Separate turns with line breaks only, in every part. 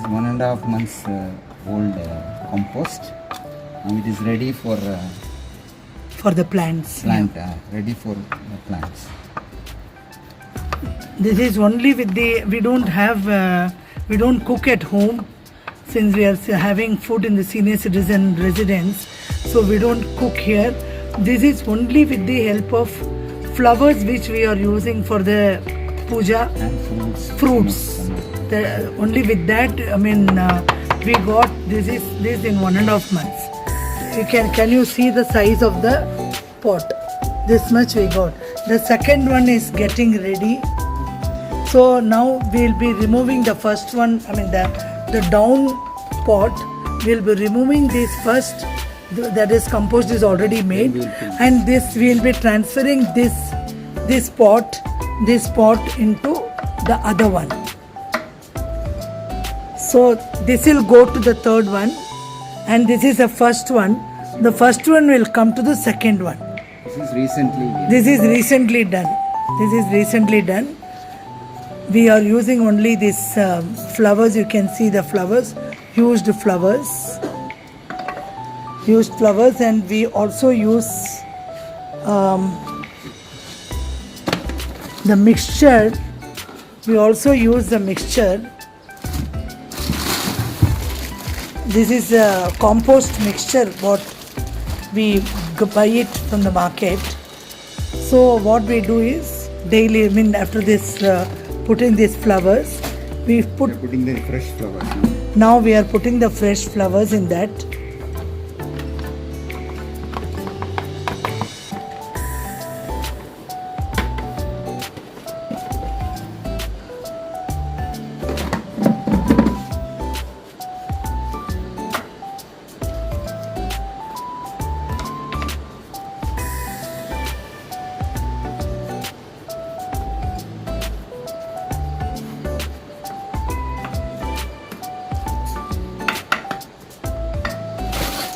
1.5 months old compost. Now it is ready for
the plants.
plant, ready for the plants.
This is only with the, we don't cook at home since we are having food in the senior citizen residence, so we don't cook here. This is only with the help of flowers which we are using for the puja.
And
Fruits. Only with that, we got this in 1.5 months. Can you see the size of the pot? This much we got. The second one is getting ready. So now we'll be removing the first one, the down pot. We'll be removing this first, that is compost is already made, and this we'll be transferring this pot into the other one. So this will go to the third one, and this is the first one. The first one will come to the second one. This is recently done. We are using only these flowers. You can see the flowers, used flowers, and we also use the mixture. This is a compost mixture what we buy it from the market. So what we do is daily, after this putting these flowers, we are putting the fresh flowers. Now we are putting the fresh flowers in that.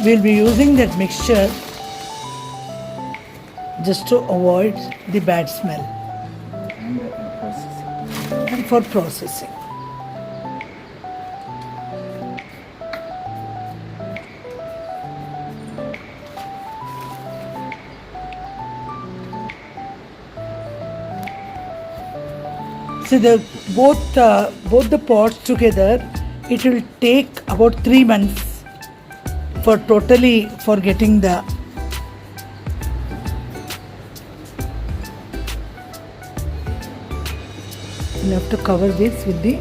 We'll be using that mixture just to avoid the bad smell and for processing. So both the pots together, it will take about 3 months for getting the you have to cover this with the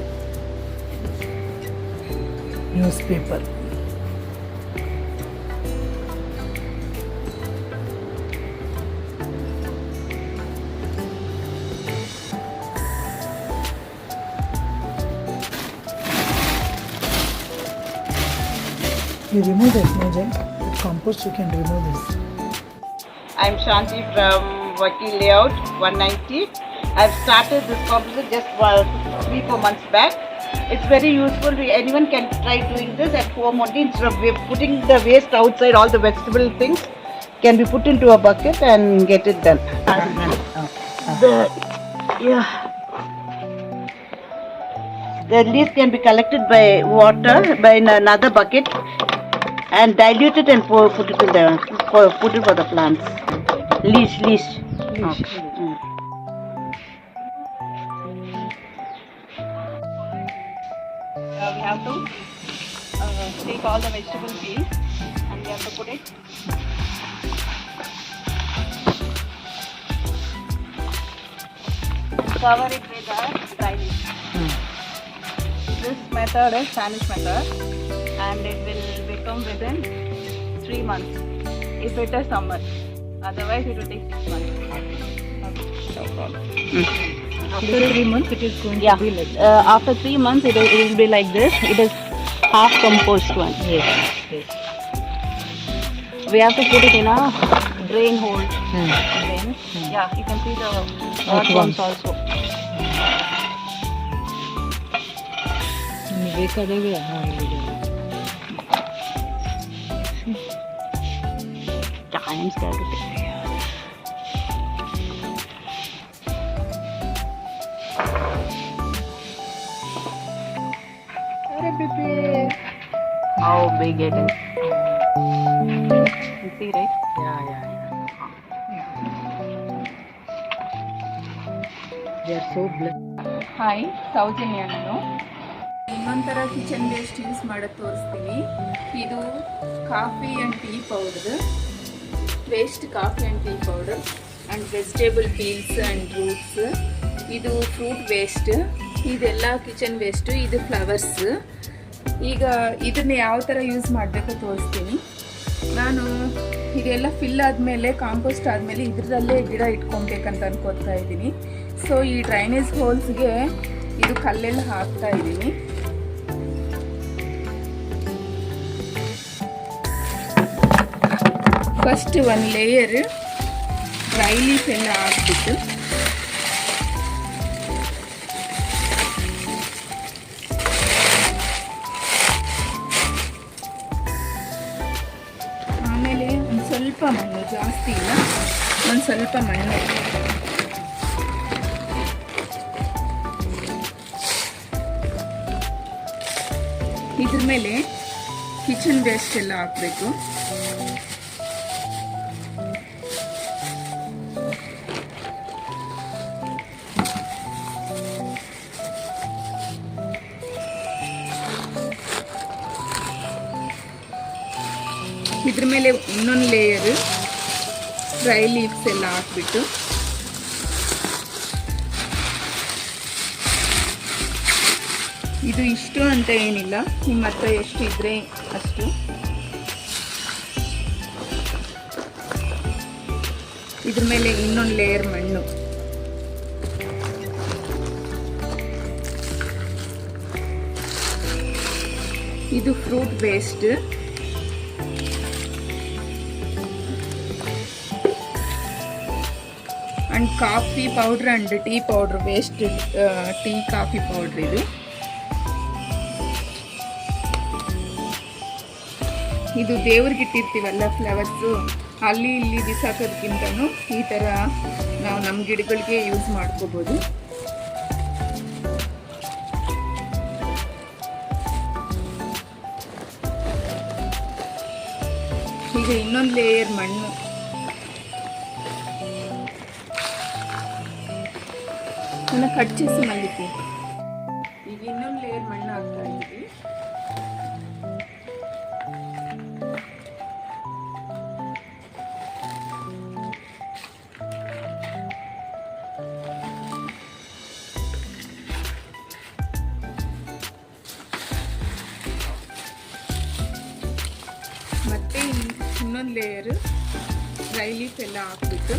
newspaper. You remove that, no, Jen? The compost, you can remove this.
I'm Shanti from Vakil Layout 190. I've started this compost just 3-4 months back. It's very useful. Anyone can try doing this at home only. Instead of putting the waste outside, all the vegetable things can be put into a bucket and get it done. The leaves can be collected by water by another bucket and dilute it and put it for the plants. Leash. Okay.
We have to take all the vegetable peels and we have to put it. Cover it with a dry leaf. This method is Spanish method and it will become within 3 months if it is summer. Otherwise it will take 6 months. No problem.
After 3 months it is going to be like this.
After 3 months it will be like this. It is half compost one.
Yes.
We have to put it in a drain hole. Drain. Yeah, you can see the earthworms also. I am scared to take it.
baby.
How big it is. You see, right?
Yeah. They are so blessed.
Hi, Soujanya ನಾನು. ಇನ್ನೊಂಥರ kitchen waste use ಮಾಡೋದು ತೋರಿಸ್ತೀನಿ. ಇದು coffee and tea powder, waste coffee and tea powder and vegetable peels and roots. ಇದು fruit waste, ಇದೆಲ್ಲ kitchen waste. ಇದು flowers. ಈಗ ಇದನ್ನ ಯಾವ ಥರ ಯೂಸ್ ಮಾಡಬೇಕು ತೋರಿಸ್ತೀನಿ. ನಾನು ಇದೆಲ್ಲ ಫಿಲ್ ಆದಮೇಲೆ, ಕಾಂಪೋಸ್ಟ್ ಆದಮೇಲೆ ಇದರಲ್ಲೇ ಗಿಡ ಇಟ್ಕೊಬೇಕಂತ ಅನ್ಕೋತಾ ಇದ್ದೀನಿ. ಸೊ ಈ ಡ್ರೈನೇಜ್ ಹೋಲ್ಸ್ಗೆ ಇದು ಕಲ್ಲೆಲ್ಲ ಹಾಕ್ತಾ ಇದ್ದೀನಿ. ಫಸ್ಟ್ ಒಂದು ಲೇಯರ್ ಡ್ರೈ ಲೀಫ್ ಎಲ್ಲ ಹಾಕ್ಬಿಟ್ಟು ಆಮೇಲೆ ಒಂದು ಸ್ವಲ್ಪ ಮಣ್ಣು, ಜಾಸ್ತಿ ಇಲ್ಲ, ಒಂದು ಸ್ವಲ್ಪ ಮಣ್ಣು. ಇದ್ರ ಮೇಲೆ ಕಿಚನ್ ವೇಸ್ಟ್ ಎಲ್ಲ ಹಾಕಬೇಕು. ಇದ್ರ ಮೇಲೆ ಇನ್ನೊಂದು ಲೇಯರ್ ಡ್ರೈ ಲೀವ್ಸ್ ಎಲ್ಲ ಹಾಕ್ಬಿಟ್ಟು ಇದು ಇಷ್ಟು ಅಂತ ಏನಿಲ್ಲ, ನಿಮ್ಮ ಹತ್ರ ಎಷ್ಟು ಇದ್ರೆ ಅಷ್ಟು. ಇದ್ರ ಮೇಲೆ ಇನ್ನೊಂದು ಲೇಯರ್ ಮಣ್ಣು. ಇದು fruit waste. And coffee powder and tea powder waste, tea coffee powder ಇದು. ಇದು ದೇವ್ರಿಗೆ ಇಟ್ಟಿರ್ತೀವಲ್ಲ ಫ್ಲವರ್ಸು, ಅಲ್ಲಿ ಇಲ್ಲಿ ಬಿಸಾಕೋದಕ್ಕಿಂತನೂ ಈ ಥರ ನಾವು ನಮ್ಮ ಗಿಡಗಳಿಗೆ ಯೂಸ್ ಮಾಡ್ಕೋಬೋದು. ಈಗ ಇನ್ನೊಂದು ಲೇಯರ್ ಮಣ್ಣು. ನನ್ನ ಕಟ್ చేసి ಮಲ್ಲಿಗೆ. ಈಗ ಇನ್ನೊಂದು ಲೇಯರ್ ಮಣ್ಣು ಹಾಕ್ತಾ ಇದ್ದೀವಿ. ಮತ್ತೆ ಇನ್ನೊಂದು ಲೇಯರ್ ಡ್ರೈ ಲೀಫ್ ಎಲ್ಲ ಹಾಕ್ಬಿಟ್ಟು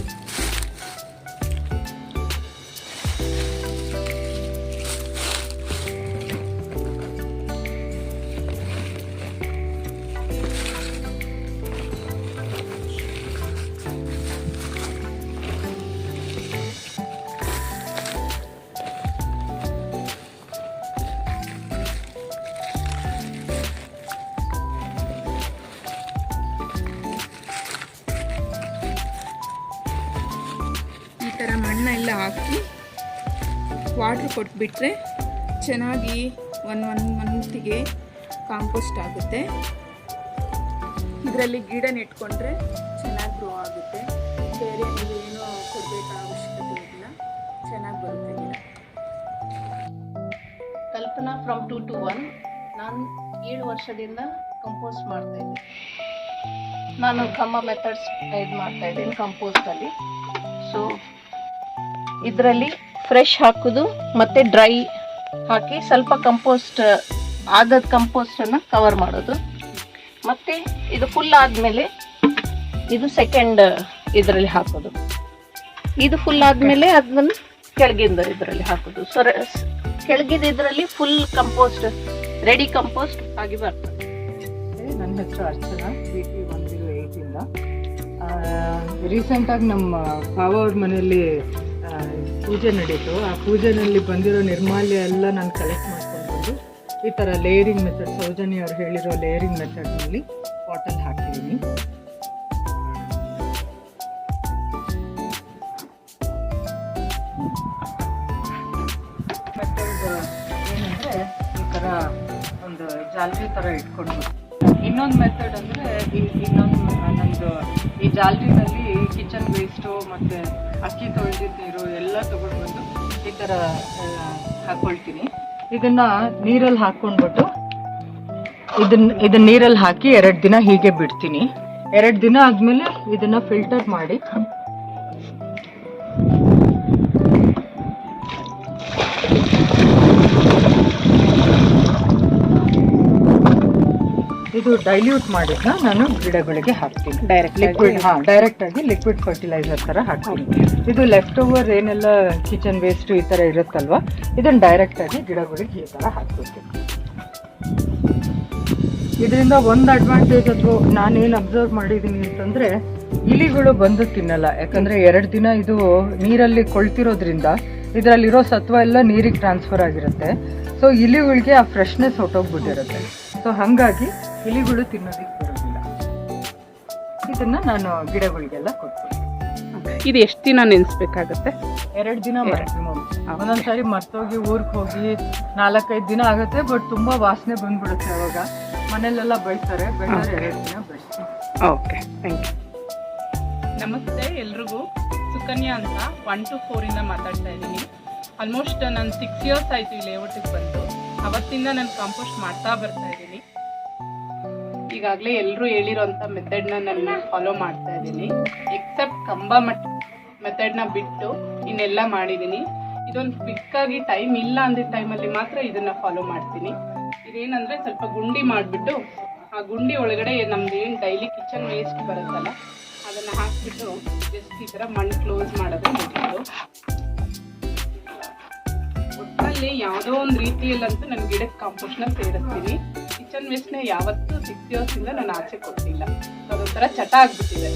ಈ ಥರ ಮಣ್ಣೆಲ್ಲ ಹಾಕಿ ವಾಟ್ರ್ ಕೊಟ್ಬಿಟ್ರೆ ಚೆನ್ನಾಗಿ ಒಂದು ಮಂತಿಗೆ ಕಾಂಪೋಸ್ಟ್ ಆಗುತ್ತೆ. ಇದರಲ್ಲಿ ಗಿಡ ನೆಟ್ಕೊಂಡ್ರೆ ಚೆನ್ನಾಗಿ ಗ್ರೋ ಆಗುತ್ತೆ. ಬೇರೆ ನೀವೇನೂ ಕೊಡಬೇಕಾದ ಅವಶ್ಯಕತೆ ಇಲ್ಲ, ಚೆನ್ನಾಗಿ ಬರುತ್ತೆ ಗಿಡ.
ಕಲ್ಪನಾ ಫ್ರಮ್ 2 to 1. ನಾನು 7 ವರ್ಷದಿಂದ ಕಂಪೋಸ್ಟ್ ಮಾಡ್ತಾ ಇದ್ದೀನಿ. ನಾನು ಕಮ್ಮ ಮೆಥಡ್ಸ್ ಇದು ಮಾಡ್ತಾ ಇದ್ದೀನಿ ಕಂಪೋಸ್ಟಲ್ಲಿ. ಸೊ ಇದರಲ್ಲಿ ಫ್ರೆಶ್ ಹಾಕೋದು ಮತ್ತು ಡ್ರೈ ಹಾಕಿ ಸ್ವಲ್ಪ ಕಂಪೋಸ್ಟ್ ಆಗದ ಕಂಪೋಸ್ಟನ್ನು ಕವರ್ ಮಾಡೋದು. ಮತ್ತು ಇದು ಫುಲ್ ಆದಮೇಲೆ ಇದು ಸೆಕೆಂಡ್ ಇದರಲ್ಲಿ ಹಾಕೋದು. ಇದು ಫುಲ್ ಆದಮೇಲೆ ಅದನ್ನು ಕೆಳಗಿಂದ ಇದರಲ್ಲಿ ಹಾಕೋದು. ಸೊ ಕೆಳಗಿದ ಇದರಲ್ಲಿ ಫುಲ್ ಕಂಪೋಸ್ಟ್ ರೆಡಿ ಕಂಪೋಸ್ಟ್ ಆಗಿ ಬರ್ತದೆ.
ನನ್ನ ಹೆಸರು ಅರ್ಚನಾ, BP 108 ಇಂದ. ರೀಸೆಂಟಾಗಿ ನಮ್ಮ ಭಾವ ಅವ್ರ ಮನೆಯಲ್ಲಿ ಪೂಜೆ ನಡೀತು. ಆ ಪೂಜೆನಲ್ಲಿ ಬಂದಿರೋ ನಿರ್ಮಾಲ್ಯ ಎಲ್ಲ ನಾನು ಕಲೆಕ್ಟ್ ಮಾಡ್ಕೊಂಡು ಬಂದು ಈ ಥರ ಲೇಯರಿಂಗ್ ಮೆಥಡ್, ಸೌಜನ್ಯ ಅವ್ರು ಹೇಳಿರೋ ಲೇಯರಿಂಗ್ ಮೆಥಡ್ನಲ್ಲಿ ಪಾಟಲ್ಲಿ ಹಾಕಿದ್ದೀನಿ. ಮೆಥಡ್ ಏನಂದರೆ ಈ ಥರ ಒಂದು ಜಾಲರಿ ಥರ ಇಟ್ಕೊಂಡು. ಇನ್ನೊಂದು ಮೆಥಡ್ ಅಂದರೆ ಇನ್ನೊಂದು ನಂದು ಈ ಜಾಲರಿನಲ್ಲಿ ಕಿಚನ್ ವೇಸ್ಟು ಮತ್ತು ಅಕ್ಕಿ ತೊಳೆದಿದ್ದ ನೀರು ಎಲ್ಲ ತೊಗೊಂಡ್ಬಂದು ಈ ಥರ ಹಾಕ್ಕೊಳ್ತೀನಿ. ಇದನ್ನು ನೀರಲ್ಲಿ ಹಾಕ್ಕೊಂಡ್ಬಿಟ್ಟು ಇದನ್ನ ನೀರಲ್ಲಿ ಹಾಕಿ 2 ದಿನ ಹೀಗೆ ಬಿಡ್ತೀನಿ. 2 ದಿನ ಆದಮೇಲೆ ಇದನ್ನು ಫಿಲ್ಟರ್ ಮಾಡಿ ಇದು ಡೈಲ್ಯೂಟ್ ಮಾಡಿದ್ನ ನಾನು ಗಿಡಗಳಿಗೆ ಹಾಕ್ತೀನಿ. ಡೈರೆಕ್ಟ್ ಆಗಿ ಲಿಕ್ವಿಡ್ ಫರ್ಟಿಲೈಸರ್ ಥರ ಹಾಕ್ತೀನಿ. ಇದು ಲೆಫ್ಟ್ ಓವರ್ ಏನೆಲ್ಲ ಕಿಚನ್ ವೇಸ್ಟ್ ಈ ಥರ ಇರುತ್ತಲ್ವ, ಇದನ್ನು ಡೈರೆಕ್ಟ್ ಆಗಿ ಗಿಡಗಳಿಗೆ ಈ ಥರ ಹಾಕ್ಬಿಡ್ತೀನಿ. ಇದರಿಂದ ಒಂದು ಅಡ್ವಾಂಟೇಜ್ ಅಥವಾ ನಾನೇನು ಅಬ್ಸರ್ವ್ ಮಾಡಿದ್ದೀನಿ ಅಂತಂದರೆ, ಇಲಿಗಳು ಬಂದು ತಿನ್ನಲ್ಲ. ಯಾಕಂದರೆ 2 ದಿನ ಇದು ನೀರಲ್ಲಿ ಕೊಳ್ತಿರೋದ್ರಿಂದ ಇದರಲ್ಲಿರೋ ಸತ್ವ ಎಲ್ಲ ನೀರಿಗೆ ಟ್ರಾನ್ಸ್ಫರ್ ಆಗಿರುತ್ತೆ. ಸೊ ಇಲಿಗಳಿಗೆ ಆ ಫ್ರೆಶ್ನೆಸ್ ಹೊಟ್ಟೋಗ್ಬಿಟ್ಟಿರುತ್ತೆ. ಸೊ ಹಾಗಾಗಿ ಇಲಿಗಳು ತಿನ್ನೋದಕ್ಕೆ ಬರೋದಿಲ್ಲ. ಇದನ್ನು ನಾನು ಗಿಡಗಳಿಗೆಲ್ಲ ಕೊಡ್ತೀನಿ.
ಇದು ಎಷ್ಟು ದಿನ ನೆನೆಸ್ಬೇಕಾಗತ್ತೆ?
2 ದಿನ ಮ್ಯಾಕ್ಸಿಮಮ್. ಒಂದೊಂದ್ಸಾರಿ ಮರ್ತೋಗಿ ಊರಿಗೆ ಹೋಗಿ 4-5 ದಿನ ಆಗುತ್ತೆ. ಬಟ್ ತುಂಬ ವಾಸನೆ ಬಂದ್ಬಿಡುತ್ತೆ. ಅವಾಗ ಮನೇಲೆಲ್ಲ ಬೆಳ್ತಾರೆ. ಬೆಳೆದ್ರೆ 2 ದಿನ ಬೆಳೆಸ್ತೀನಿ.
Okay, thank you. ನಮಸ್ತೆ ಎಲ್ರಿಗೂ. ಸುಕನ್ಯಾ ಅಂತ 1 to 4 ಇಂದ ಮಾತಾಡ್ತಾ ಇದ್ದೀನಿ. ಆಲ್ಮೋಸ್ಟ್ ನಾನು 6 years ಆಯಿತು ಈ ಲೇಔಟಿಗೆ ಬಂದು. ಅವತ್ತಿಂದ ನಾನು ಕಾಂಪೋಸ್ಟ್ ಮಾಡ್ತಾ ಬರ್ತಾ ಇದ್ದೀನಿ. ಈಗಾಗಲೇ ಎಲ್ಲರೂ ಹೇಳಿರೋಂಥ ಮೆಥಡ್ನ ನಾನು ಫಾಲೋ ಮಾಡ್ತಾ ಇದ್ದೀನಿ. ಎಕ್ಸೆಪ್ಟ್ ಕಂಬ ಮೆಥಡ್ನ ಬಿಟ್ಟು ಇನ್ನೆಲ್ಲ ಮಾಡಿದ್ದೀನಿ. ಇದೊಂದು ಕ್ವಿಕ್ಕಾಗಿ ಟೈಮ್ ಇಲ್ಲ ಅಂದಿದ್ದ ಟೈಮಲ್ಲಿ ಮಾತ್ರ ಇದನ್ನು ಫಾಲೋ ಮಾಡ್ತೀನಿ. ಇದೇನಂದರೆ ಸ್ವಲ್ಪ ಗುಂಡಿ ಮಾಡಿಬಿಟ್ಟು ಆ ಗುಂಡಿ ಒಳಗಡೆ ನಮ್ದು ಏನು ಡೈಲಿ ಕಿಚನ್ ವೇಸ್ಟ್ ಬರುತ್ತಲ್ಲ ಅದನ್ನು ಹಾಕಿಬಿಟ್ಟು ಜಸ್ಟ್ ಈ ಥರ ಮಣ್ಣು ಕ್ಲೋಸ್ ಮಾಡೋದು ಮುಗಿದು. ಒಟ್ಟಿನಲ್ಲಿ ಯಾವುದೋ ಒಂದು ರೀತಿಯಲ್ಲಂತೂ ನನ್ನ ಗಿಡಕ್ಕೆ ಕಾಂಪೋಸ್ಟ್ನ ಸೇರಿಸ್ತೀನಿ. ಕಿಚನ್ ವೇಸ್ಟ್ನ ಯಾವತ್ತೂ 6 years ಇಂದ ನಾನು ಆಚೆ ಕೊಟ್ಟಿಲ್ಲ. ಅದೊಂಥರ ಚಟ ಆಗ್ಬಿಟ್ಟಿದೆ.